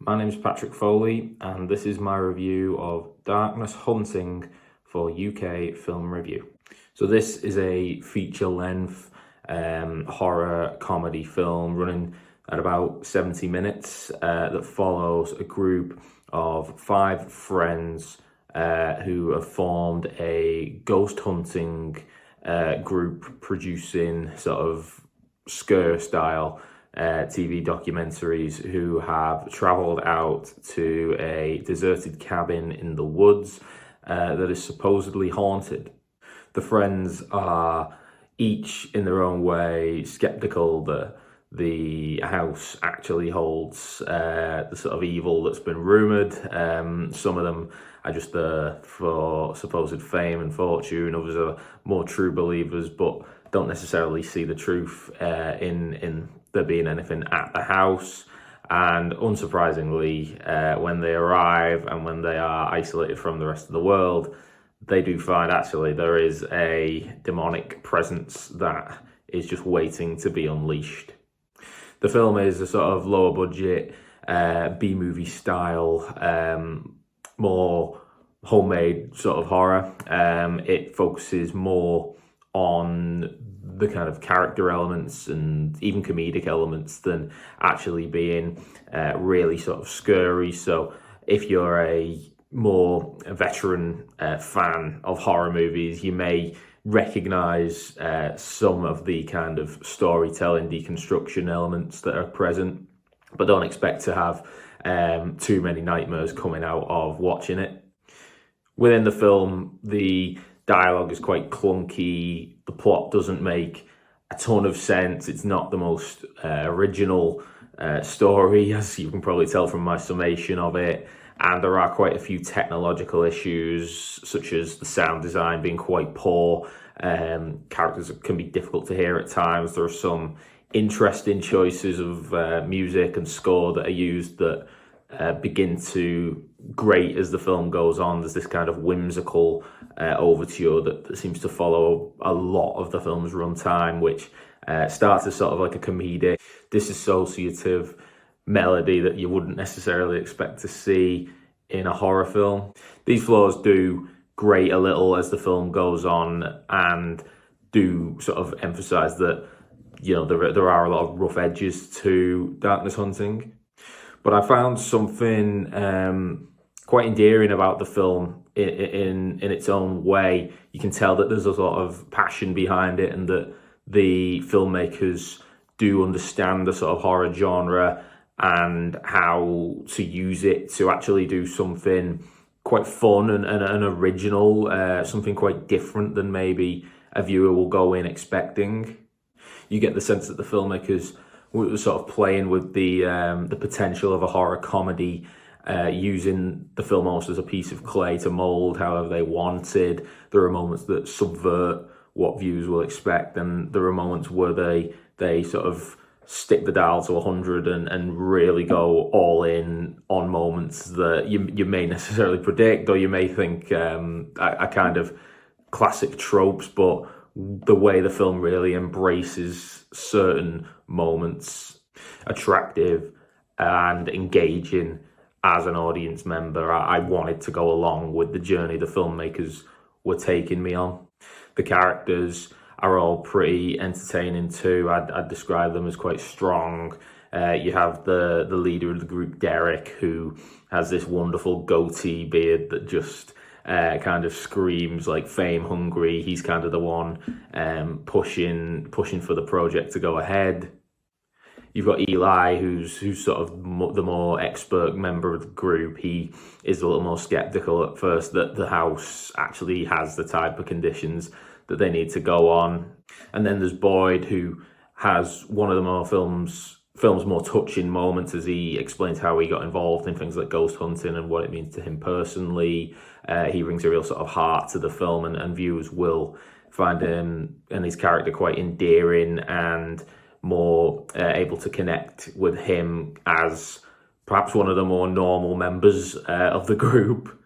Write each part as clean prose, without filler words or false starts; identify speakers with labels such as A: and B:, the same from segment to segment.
A: My name is Patrick Foley, and this is my review of Darkness Hunting for UK Film Review. So this is a feature-length horror comedy film running at about 70 minutes that follows a group of 5 friends who have formed a ghost hunting group producing sort of scare-style TV documentaries, who have travelled out to a deserted cabin in the woods that is supposedly haunted. The friends are each in their own way sceptical that the house actually holds the sort of evil that's been rumoured. Some of them are just there for supposed fame and fortune. Others are more true believers, but don't necessarily see the truth in there being anything at the house. And unsurprisingly, when they arrive and when they are isolated from the rest of the world, they do find actually there is a demonic presence that is just waiting to be unleashed. The film is a sort of lower budget, B-movie style, more homemade sort of horror. It focuses more on the kind of character elements and even comedic elements than actually being really sort of scary. So if you're a more veteran fan of horror movies, you may recognize some of the kind of storytelling deconstruction elements that are present, but don't expect to have too many nightmares coming out of watching it. Within the film, the dialogue is quite clunky. The plot doesn't make a ton of sense. It's not the most original story, as you can probably tell from my summation of it. And there are quite a few technological issues, such as the sound design being quite poor. Characters can be difficult to hear at times. There are some interesting choices of music and score that are used that begin to grate as the film goes on. There's this kind of whimsical overture that seems to follow a lot of the film's runtime, which starts as sort of like a comedic, disassociative melody that you wouldn't necessarily expect to see in a horror film. These flaws do grate a little as the film goes on and do sort of emphasize that, you know, there are a lot of rough edges to Darkness Hunting. But I found something quite endearing about the film in its own way. You can tell that there's a lot of passion behind it, and that the filmmakers do understand the sort of horror genre and how to use it to actually do something quite fun and original, something quite different than maybe a viewer will go in expecting. You get the sense that the filmmakers were sort of playing with the potential of a horror comedy, using the film almost as a piece of clay to mould however they wanted. There are moments that subvert what viewers will expect, and there are moments where they sort of stick the dial to 100 and really go all in on moments that you may necessarily predict, or you may think are kind of classic tropes, but the way the film really embraces certain moments, attractive and engaging as an audience member. I wanted to go along with the journey the filmmakers were taking me on. The characters are all pretty entertaining too. I'd describe them as quite strong. You have the leader of the group, Derek, who has this wonderful goatee beard that just kind of screams like fame hungry. He's kind of the one pushing for the project to go ahead. You've got Eli, who's sort of the more expert member of the group. He is a little more skeptical at first that the house actually has the type of conditions that they need to go on. And then there's Boyd, who has one of the more film's more touching moments as he explains how he got involved in things like ghost hunting and what it means to him personally. He brings a real sort of heart to the film, and viewers will find him and his character quite endearing and more able to connect with him as perhaps one of the more normal members of the group.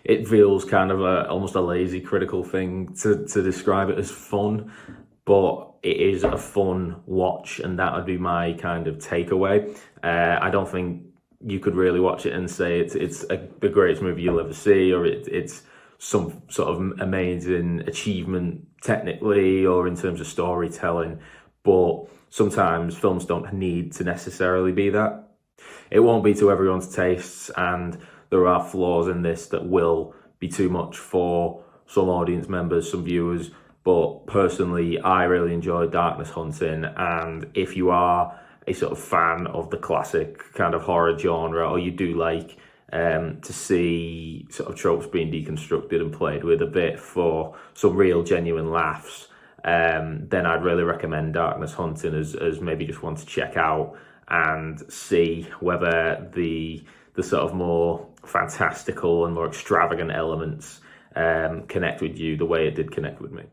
A: It feels kind of almost a lazy critical thing to describe it as fun, but it is a fun watch, and that would be my kind of takeaway. I don't think you could really watch it and say it's the greatest movie you'll ever see, or it's some sort of amazing achievement technically or in terms of storytelling. But sometimes films don't need to necessarily be that. It won't be to everyone's tastes, and there are flaws in this that will be too much for some audience members, some viewers. But personally, I really enjoyed Darkness Hunting, and if you are a sort of fan of the classic kind of horror genre, or you do like to see sort of tropes being deconstructed and played with a bit for some real genuine laughs, then I'd really recommend Darkness Hunting as maybe just one to check out and see whether the sort of more fantastical and more extravagant elements connect with you the way it did connect with me.